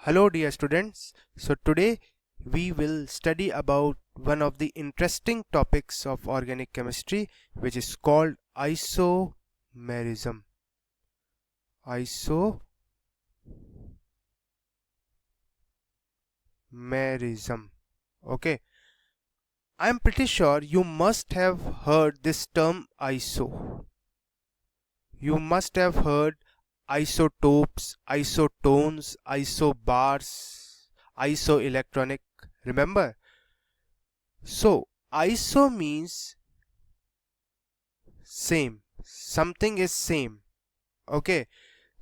Hello dear students. So today we will study about one of the interesting topics of organic chemistry, which is called isomerism. Isomerism. Okay. I'm pretty sure you must have heard this term iso. You must have heard isotopes, isotones, isobars, isoelectronic. Remember? So, iso means same. Something is same. Okay.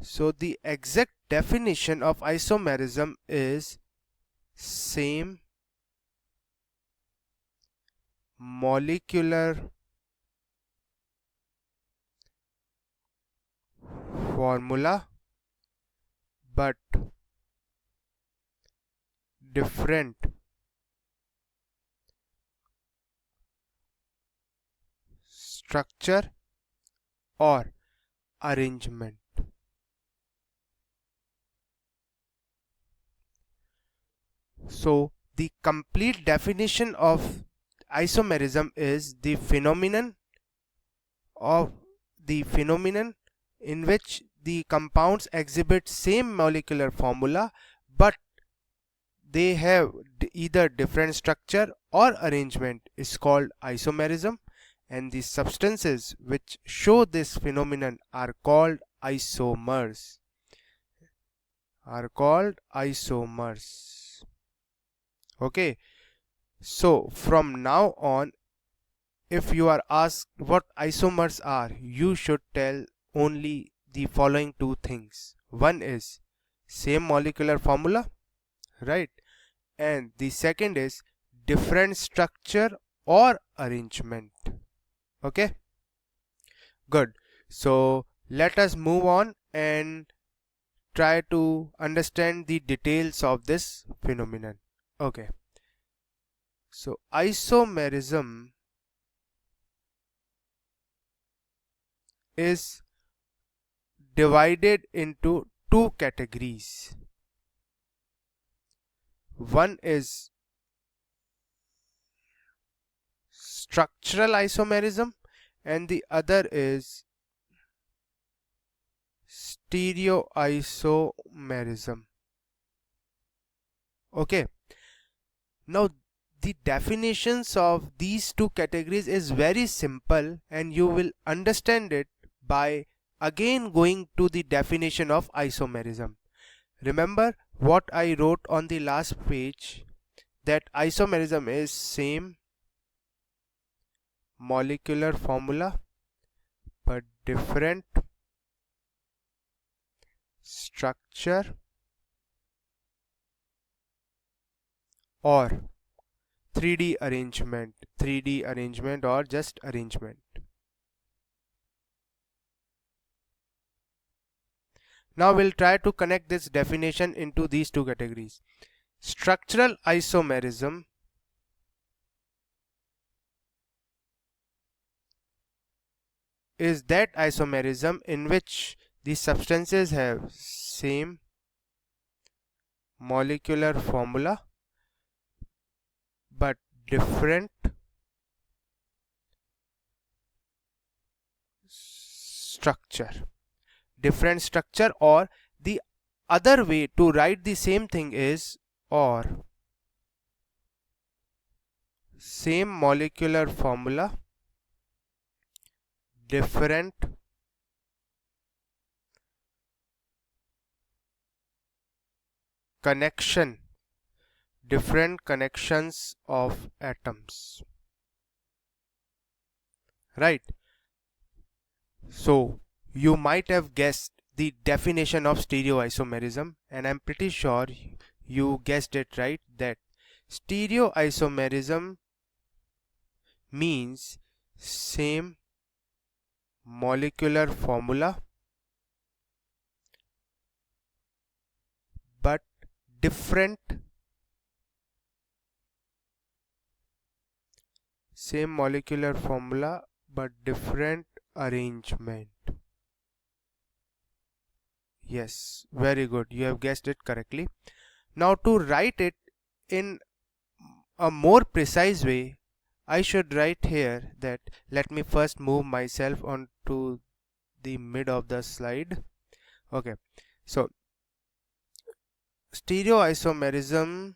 So, the exact definition of isomerism is same molecular formula but different structure or arrangement. So, the complete definition of isomerism is the phenomenon in which the compounds exhibit same molecular formula but they have either different structure or arrangement is called isomerism, and the substances which show this phenomenon are called isomers. Okay, so from now on, if you are asked what isomers are, you should tell only the following two things. One is same molecular formula, right? And the second is different structure or arrangement. Okay, good. So let us move on and try to understand the details of this phenomenon. Okay, so isomerism is divided into two categories. One is structural isomerism and the other is stereoisomerism. Okay, now the definitions of these two categories is very simple and you will understand it by again going to the definition of isomerism. Remember what I wrote on the last page, that isomerism is same molecular formula but different structure or 3D arrangement or just arrangement. Now we'll try to connect this definition into these two categories. Structural isomerism is that isomerism in which the substances have same molecular formula but different structure. Or the other way to write the same thing is or same molecular formula different different connections of atoms, right? So you might have guessed the definition of stereoisomerism, and I'm pretty sure you guessed it right, that stereoisomerism means same molecular formula but different arrangement. Yes, very good, you have guessed it correctly. Now to write it in a more precise way, I should write here that, let me first move myself onto the mid of the slide. Okay, so stereoisomerism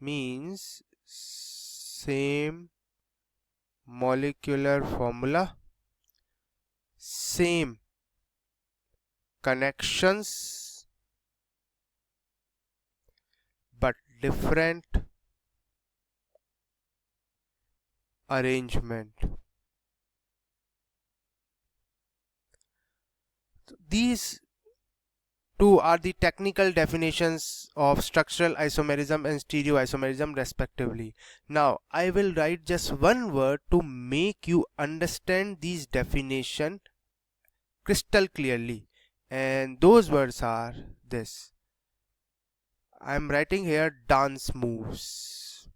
means same molecular formula, same connections, but different arrangement. These two are the technical definitions of structural isomerism and stereoisomerism respectively. Now I will write just one word to make you understand these definitions crystal clearly, and those words are this. I am writing here dance moves.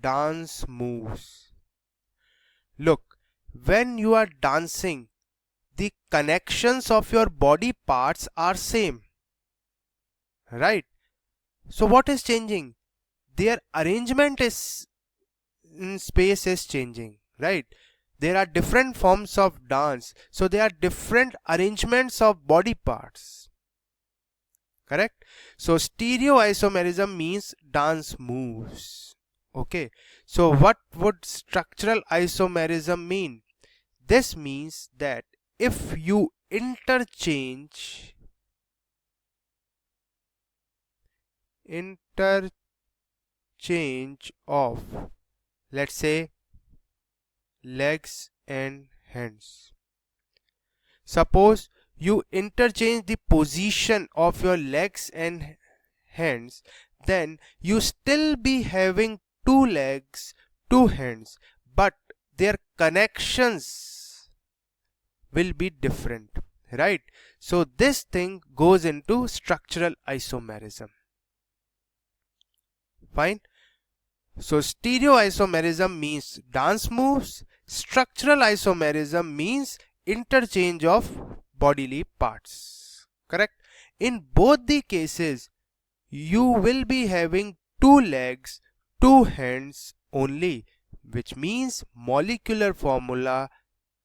Dance moves. Look, when you are dancing, the connections of your body parts are same, right? So what is changing? Their arrangement is in space is changing, right? There are different forms of dance, so there are different arrangements of body parts, correct? So stereoisomerism means dance moves. Okay, so what would structural isomerism mean? This means that if you interchange of, let's say, legs and hands. Suppose you interchange the position of your legs and hands, then you still be having two legs, two hands, but their connections will be different, right? So this thing goes into structural isomerism. Fine. So stereoisomerism means dance moves, structural isomerism means interchange of bodily parts, correct? In both the cases, you will be having two legs, two hands only, which means molecular formula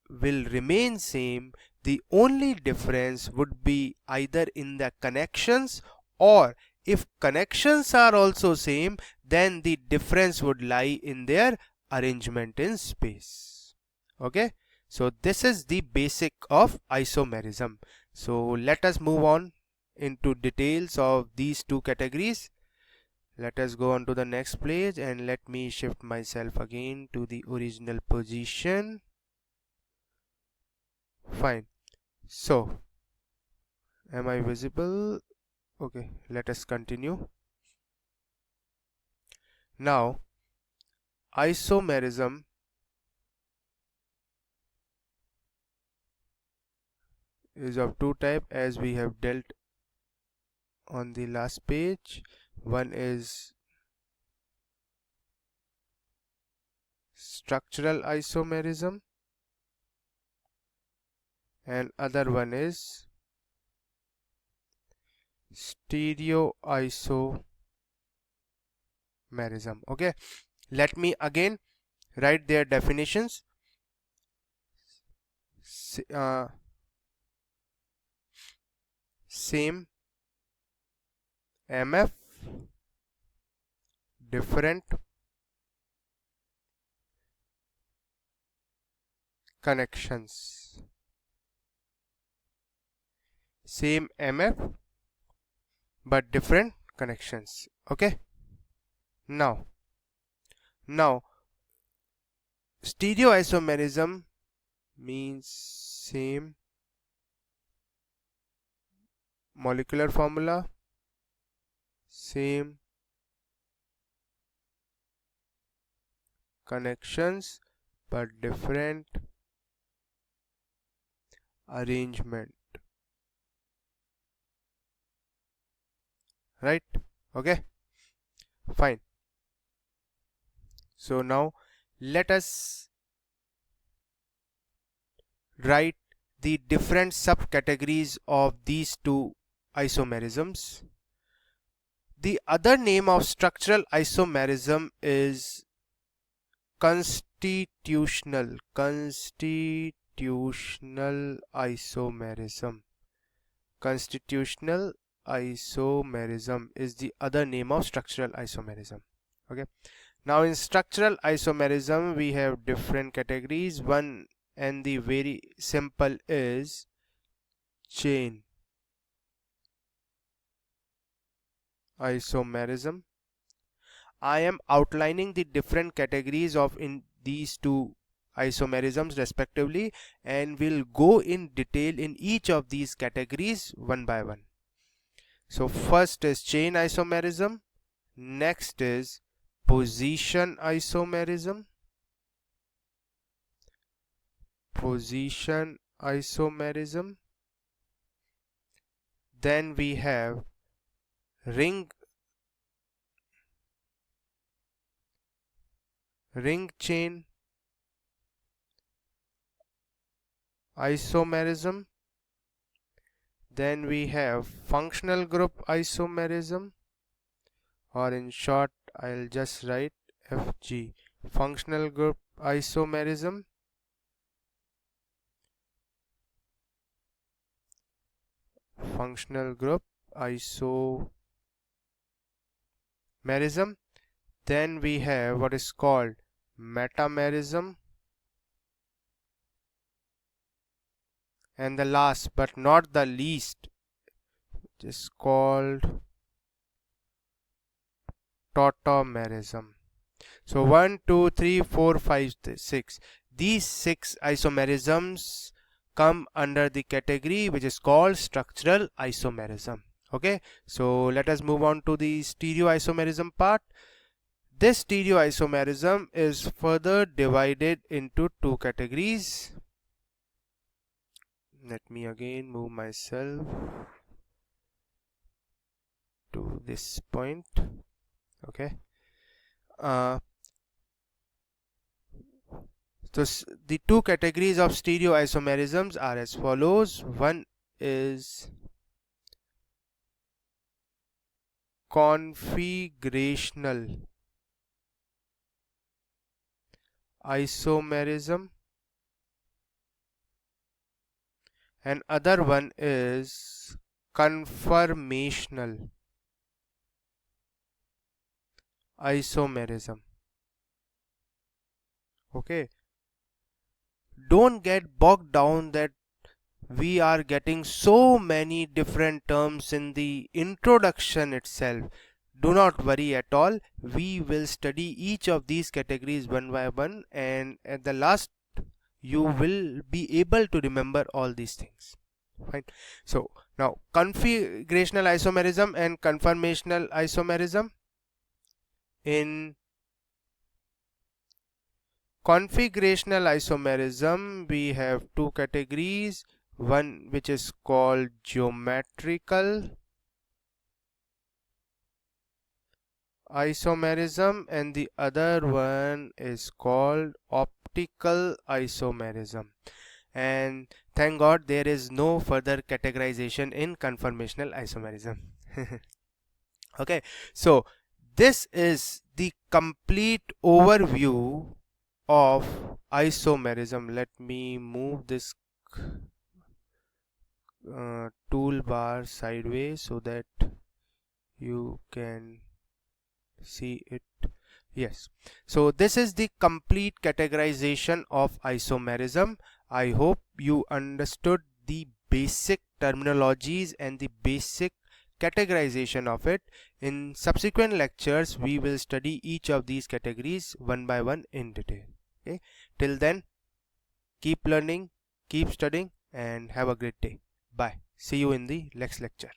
will remain same. The only difference would be either in the connections, or if connections are also same, then the difference would lie in their arrangement in space. Okay, so this is the basic of isomerism. So let us move on into details of these two categories. Let us go on to the next page, and let me shift myself again to the original position. Fine. So am I visible? Okay, let us continue. Now isomerism is of two types, as we have dealt on the last page. One is structural isomerism and other one is stereoisomerism. Okay, let me again write their definitions. Same MF, different connections. Same MF but different connections. Okay, now stereoisomerism means same molecular formula, same connections but different arrangement, right? Okay, fine. So now let us write the different subcategories of these two isomerisms. The other name of structural isomerism is constitutional isomerism. Constitutional isomerism is the other name of structural isomerism. Okay. Now in structural isomerism we have different categories. One, and the very simple, is chain isomerism. I am outlining the different categories of in these two isomerisms respectively, and we'll go in detail in each of these categories one by one. So first is chain isomerism, next is position isomerism, then we have ring chain isomerism, then we have functional group isomerism, or in short I'll just write FG, functional group isomerism, then we have what is called metamerism, and the last but not the least is called tautomerism. So 1, 2, 3, 4, 5, 6. These 6 isomerisms come under the category which is called structural isomerism. Okay, so let us move on to the stereoisomerism part. This stereoisomerism is further divided into two categories. Let me again move myself to this point. Okay. So the two categories of stereoisomerisms are as follows. One is configurational isomerism, and other one is conformational isomerism. Okay, don't get bogged down that we are getting so many different terms in the introduction itself. Do not worry at all. We will study each of these categories one by one, and at the last you will be able to remember all these things. Fine. So now configurational isomerism and conformational isomerism. In configurational isomerism we have two categories, one which is called geometrical isomerism and the other one is called optical isomerism. And thank God there is no further categorization in conformational isomerism. Okay, so this is the complete overview of isomerism. Let me move this toolbar sideways so that you can see it. Yes, so this is the complete categorization of isomerism. I hope you understood the basic terminologies and the basic categorization of it. In subsequent lectures we will study each of these categories one by one in detail. Okay, till then keep learning, keep studying, and have a great day. Bye. See you in the next lecture.